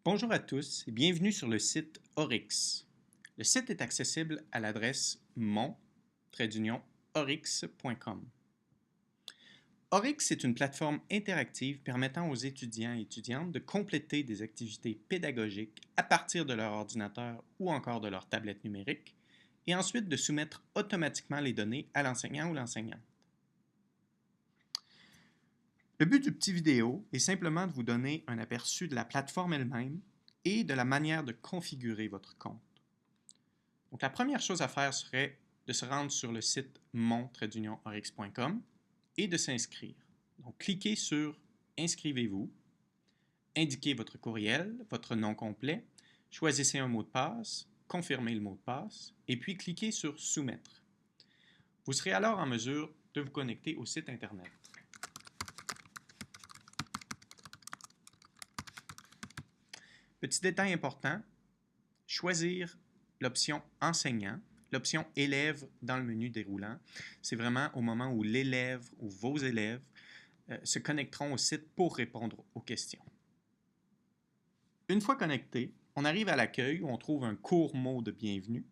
Bonjour à tous et bienvenue sur le site Oryx. Le site est accessible à l'adresse mon-oryx.com. Oryx est une plateforme interactive permettant aux étudiants et étudiantes de compléter des activités pédagogiques à partir de leur ordinateur ou encore de leur tablette numérique et ensuite de soumettre automatiquement les données à l'enseignant ou l'enseignante. Le but du petit vidéo est simplement de vous donner un aperçu de la plateforme elle-même et de la manière de configurer votre compte. Donc, la première chose à faire serait de se rendre sur le site mon-oryx.com et de s'inscrire. Donc, cliquez sur Inscrivez-vous, indiquez votre courriel, votre nom complet, choisissez un mot de passe, confirmez le mot de passe et puis cliquez sur Soumettre. Vous serez alors en mesure de vous connecter au site Internet. Petit détail important, choisir l'option Enseignant, l'option Élève dans le menu déroulant. C'est vraiment au moment où l'élève ou vos élèves se connecteront au site pour répondre aux questions. Une fois connecté, on arrive à l'accueil où on trouve un court mot de bienvenue.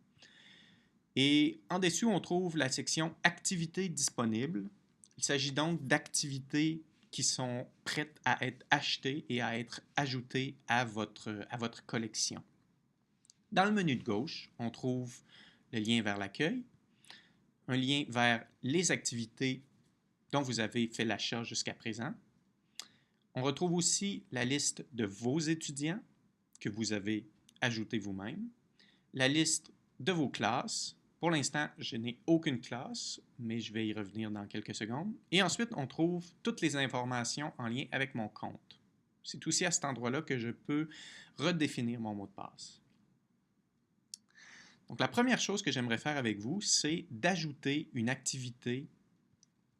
Et en dessous, on trouve la section Activités disponibles. Il s'agit donc d'activités qui sont prêtes à être achetées et à être ajoutées à votre collection. Dans le menu de gauche, on trouve le lien vers l'accueil, un lien vers les activités dont vous avez fait l'achat jusqu'à présent. On retrouve aussi la liste de vos étudiants que vous avez ajoutés vous-même, la liste de vos classes. Pour l'instant, je n'ai aucune classe, mais je vais y revenir dans quelques secondes. Et ensuite, on trouve toutes les informations en lien avec mon compte. C'est aussi à cet endroit-là que je peux redéfinir mon mot de passe. Donc, la première chose que j'aimerais faire avec vous, c'est d'ajouter une activité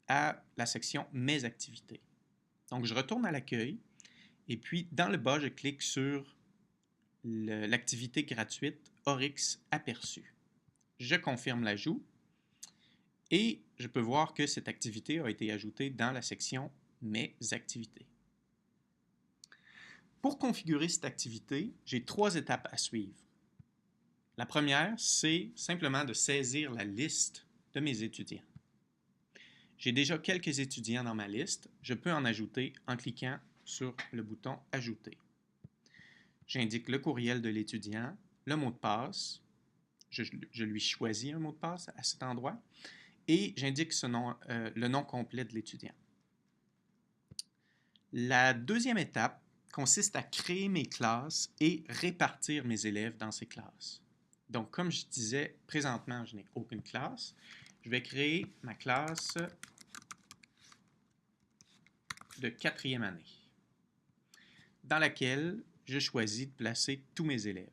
à la section Mes activités. Donc, je retourne à l'accueil et puis dans le bas, je clique sur l'activité gratuite Oryx Aperçu. Je confirme l'ajout et je peux voir que cette activité a été ajoutée dans la section Mes activités. Pour configurer cette activité, j'ai 3 étapes à suivre. La première, c'est simplement de saisir la liste de mes étudiants. J'ai déjà quelques étudiants dans ma liste. Je peux en ajouter en cliquant sur le bouton « Ajouter ». J'indique le courriel de l'étudiant, le mot de passe. Je lui choisis un mot de passe à cet endroit et j'indique le nom complet de l'étudiant. La deuxième étape consiste à créer mes classes et répartir mes élèves dans ces classes. Donc, comme je disais, présentement, je n'ai aucune classe. Je vais créer ma classe de 4e année, dans laquelle je choisis de placer tous mes élèves.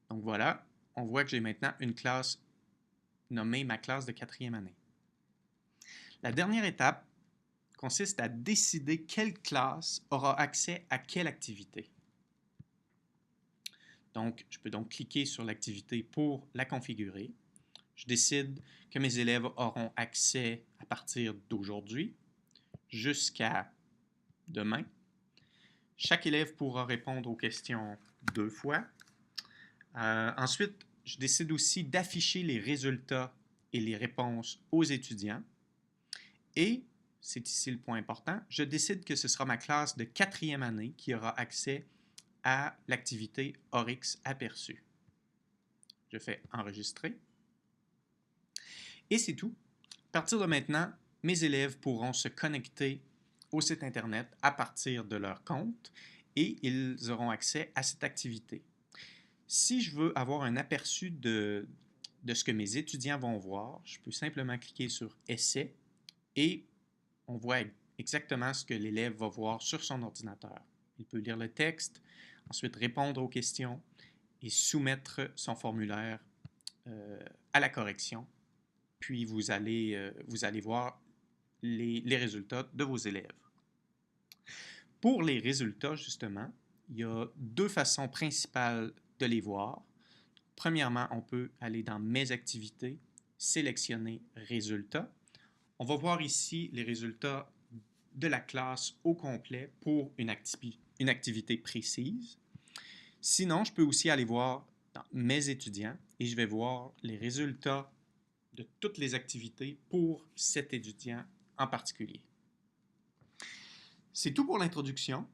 Donc voilà, on voit que j'ai maintenant une classe nommée ma classe de 4e année. La dernière étape consiste à décider quelle classe aura accès à quelle activité. Donc, je peux donc cliquer sur l'activité pour la configurer. Je décide que mes élèves auront accès à partir d'aujourd'hui jusqu'à demain. Chaque élève pourra répondre aux questions 2 fois. Ensuite, je décide aussi d'afficher les résultats et les réponses aux étudiants. Et, c'est ici le point important, je décide que ce sera ma classe de 4e année qui aura accès à l'activité Oryx Aperçu. Je fais enregistrer. Et c'est tout. À partir de maintenant, mes élèves pourront se connecter au site Internet à partir de leur compte et ils auront accès à cette activité. Si je veux avoir un aperçu de ce que mes étudiants vont voir, je peux simplement cliquer sur « Essai » et on voit exactement ce que l'élève va voir sur son ordinateur. Il peut lire le texte, ensuite répondre aux questions et soumettre son formulaire à la correction. Puis vous allez voir les résultats de vos élèves. Pour les résultats, justement, il y a 2 façons principales de les voir. Premièrement, on peut aller dans « Mes activités », sélectionner « Résultats ». On va voir ici les résultats de la classe au complet pour une activité précise. Sinon, je peux aussi aller voir dans mes étudiants et je vais voir les résultats de toutes les activités pour cet étudiant en particulier. C'est tout pour l'introduction.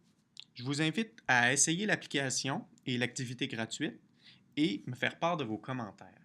Je vous invite à essayer l'application et l'activité gratuite et me faire part de vos commentaires.